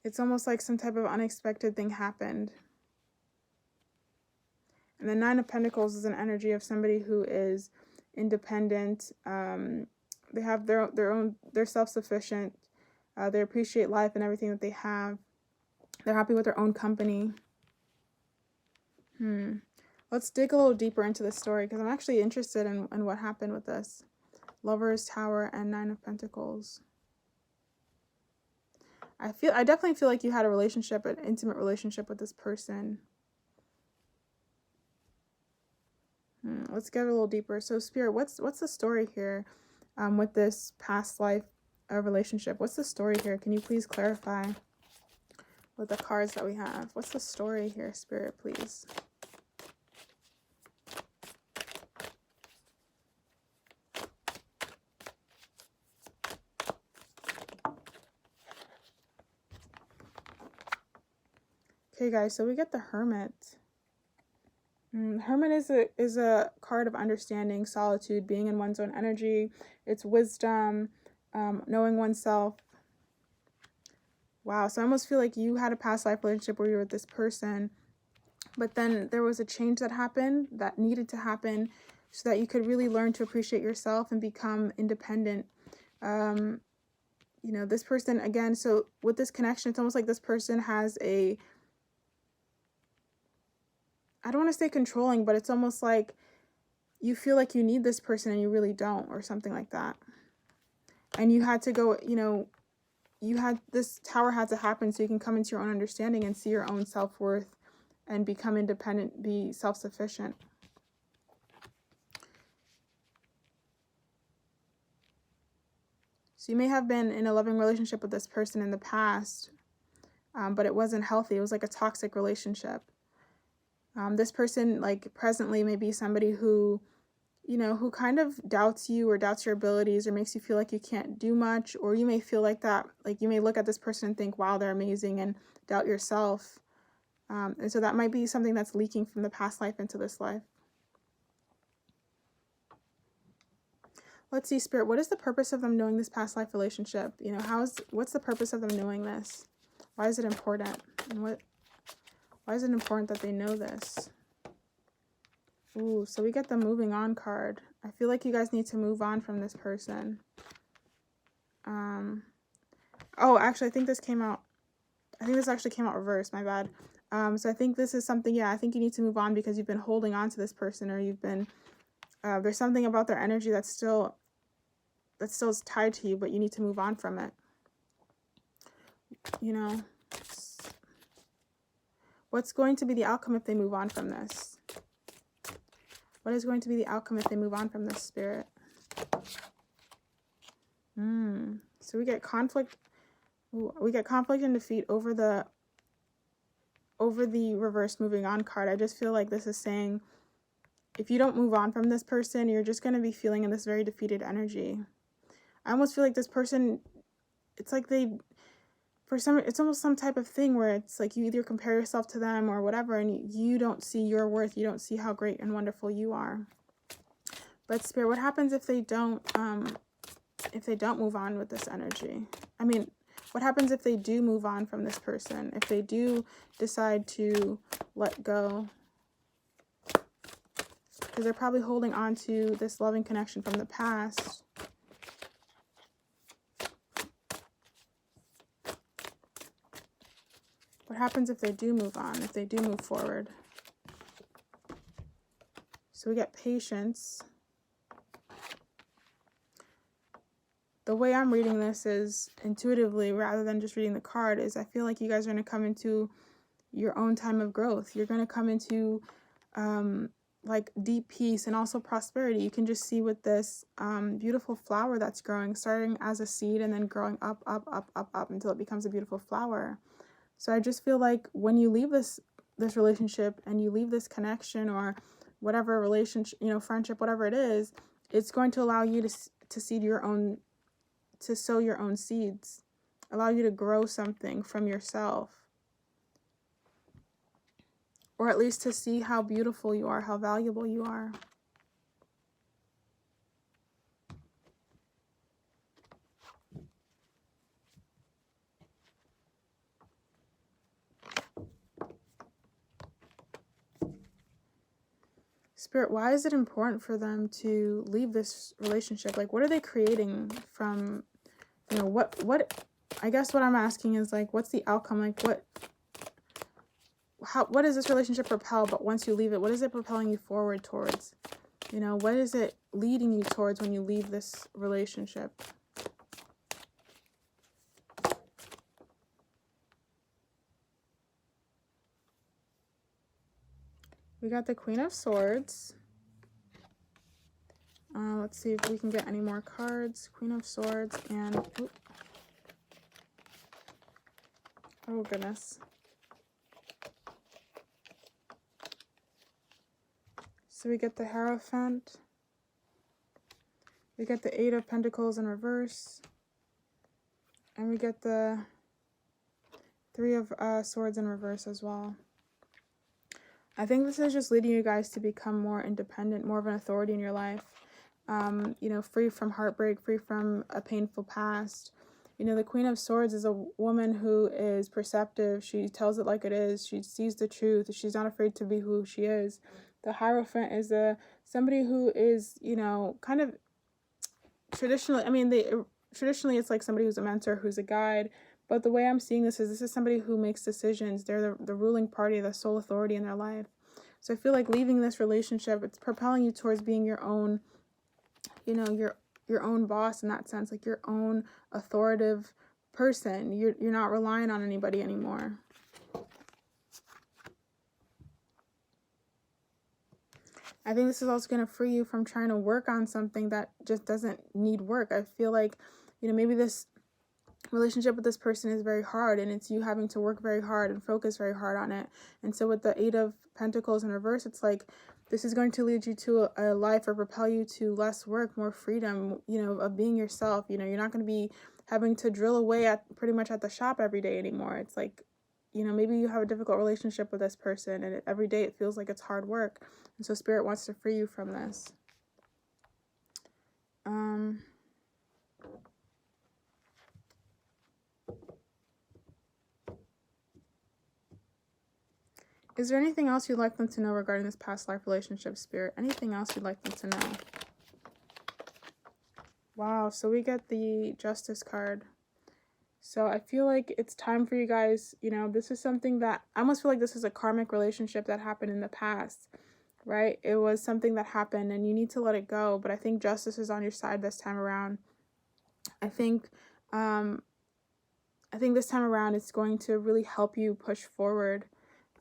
Speaker 1: it's almost like some type of unexpected thing happened. And the Nine of Pentacles is an energy of somebody who is independent. They have they're self-sufficient. They appreciate life and everything that they have. They're happy with their own company. Let's dig a little deeper into this story, because I'm actually interested in what happened with this. Lovers, Tower, and Nine of Pentacles. I definitely feel like you had a relationship, an intimate relationship with this person. Let's get a little deeper. So Spirit, what's the story here with this past life relationship? What's the story here? Can you please clarify with the cards that we have? What's the story here, Spirit, please? Okay, guys, so we get the Hermit. Hermit is a card of understanding, solitude, being in one's own energy. It's wisdom, knowing oneself. Wow, so I almost feel like you had a past life relationship where you were with this person, but then there was a change that happened, that needed to happen, so that you could really learn to appreciate yourself and become independent. You know, this person, again, so with this connection, it's almost like this person has a, I don't want to say controlling, but it's almost like you feel like you need this person and you really don't, or something like that. And you had to go, you know, this Tower had to happen so you can come into your own understanding and see your own self-worth and become independent, be self-sufficient. So you may have been in a loving relationship with this person in the past, but it wasn't healthy. It was like a toxic relationship. This person, like, presently may be somebody who, you know, who kind of doubts you or doubts your abilities or makes you feel like you can't do much, or you may feel like that, like you may look at this person and think, wow, they're amazing, and doubt yourself. And so that might be something that's leaking from the past life into this life. Let's see, Spirit, what is the purpose of them knowing this past life relationship? You know, what's the purpose of them knowing this? Why is it important? And why is it important that they know this? Ooh, so we get the moving on card. I feel like you guys need to move on from this person. Oh, actually, I think this actually came out reversed, my bad. So I think this is something, yeah, I think you need to move on because you've been holding on to this person, or you've been, there's something about their energy that still is tied to you, but you need to move on from it. You know, what's going to be the outcome if they move on from this? What is going to be the outcome if they move on from this, Spirit? So we get conflict. Ooh, we get conflict and defeat over the reverse moving on card. I just feel like this is saying if you don't move on from this person, you're just going to be feeling in this very defeated energy. I almost feel like this person, it's like it's almost some type of thing where it's like you either compare yourself to them or whatever, and you don't see your worth. You don't see how great and wonderful you are. But Spirit, what happens if they don't move on with this energy? I mean, what happens if they do move on from this person? If they do decide to let go? Because they're probably holding on to this loving connection from the past. What happens if they do move on, if they do move forward? So we get patience. The way I'm reading this is intuitively, rather than just reading the card, is I feel like you guys are going to come into your own time of growth. You're going to come into like deep peace and also prosperity. You can just see with this beautiful flower that's growing, starting as a seed and then growing up until it becomes a beautiful flower. So I just feel like when you leave this relationship and you leave this connection or whatever relationship, friendship, whatever it is, it's going to allow you to sow your own seeds, allow you to grow something from yourself, or at least to see how beautiful you are, how valuable you are. Spirit, why is it important for them to leave this relationship? Like, what are they creating from, what, I guess what I'm asking is, like, what's the outcome? Like, what does this relationship propel? But once you leave it, what is it propelling you forward towards? What is it leading you towards when you leave this relationship? We got the Queen of Swords. Let's see if we can get any more cards. Queen of Swords and... oh, goodness. So we get the Hierophant. We get the Eight of Pentacles in reverse. And we get the Three of Swords in reverse as well. I think this is just leading you guys to become more independent, more of an authority in your life. Free from heartbreak, free from a painful past. The Queen of Swords is a woman who is perceptive. She tells it like it is. She sees the truth. She's not afraid to be who she is. The Hierophant is somebody who is, kind of traditionally, traditionally it's like somebody who's a mentor, who's a guide. But the way I'm seeing this is somebody who makes decisions. They're the ruling party, the sole authority in their life. So I feel like leaving this relationship, it's propelling you towards being your own, your own boss in that sense, like your own authoritative person. You're not relying on anybody anymore. I think this is also going to free you from trying to work on something that just doesn't need work. I feel like, maybe this relationship with this person is very hard and it's you having to work very hard and focus very hard on it. And so with the Eight of Pentacles in reverse, it's like this is going to lead you to a life or propel you to less work, more freedom, of being yourself. You're not going to be having to drill away at pretty much at the shop every day anymore. It's like, maybe you have a difficult relationship with this person and every day it feels like it's hard work. And so Spirit wants to free you from this. Is there anything else you'd like them to know regarding this past life relationship, Spirit? Anything else you'd like them to know? Wow, so we get the Justice card. So I feel like it's time for you guys, this is something that, I almost feel like this is a karmic relationship that happened in the past, right? It was something that happened and you need to let it go. But I think justice is on your side this time around. I think this time around it's going to really help you push forward.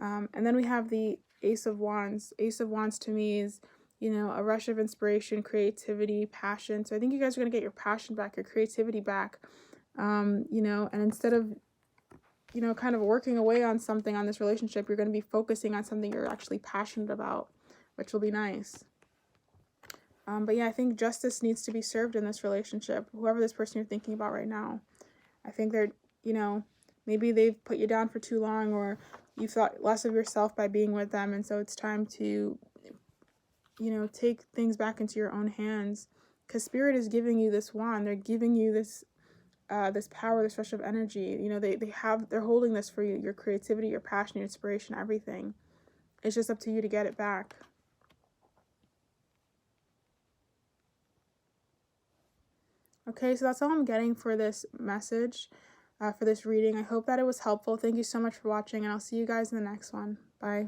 Speaker 1: And then we have the Ace of Wands. Ace of Wands to me is, a rush of inspiration, creativity, passion. So I think you guys are going to get your passion back, your creativity back. you know, and instead of, you know, kind of working away on something on this relationship, you're going to be focusing on something you're actually passionate about, which will be nice. But yeah, I think justice needs to be served in this relationship. Whoever this person you're thinking about right now, I think they're, you know, maybe they've put you down for too long, or you thought less of yourself by being with them. And so it's time to, you know, take things back into your own hands, because Spirit is giving you this wand. They're giving you this this power, this rush of energy. You know, they're holding this for you, your creativity, your passion, your inspiration, everything. It's just up to you to get it back. Okay, so that's all I'm getting for this message, for this reading. I hope that it was helpful. Thank you so much for watching, and I'll see you guys in the next one. Bye.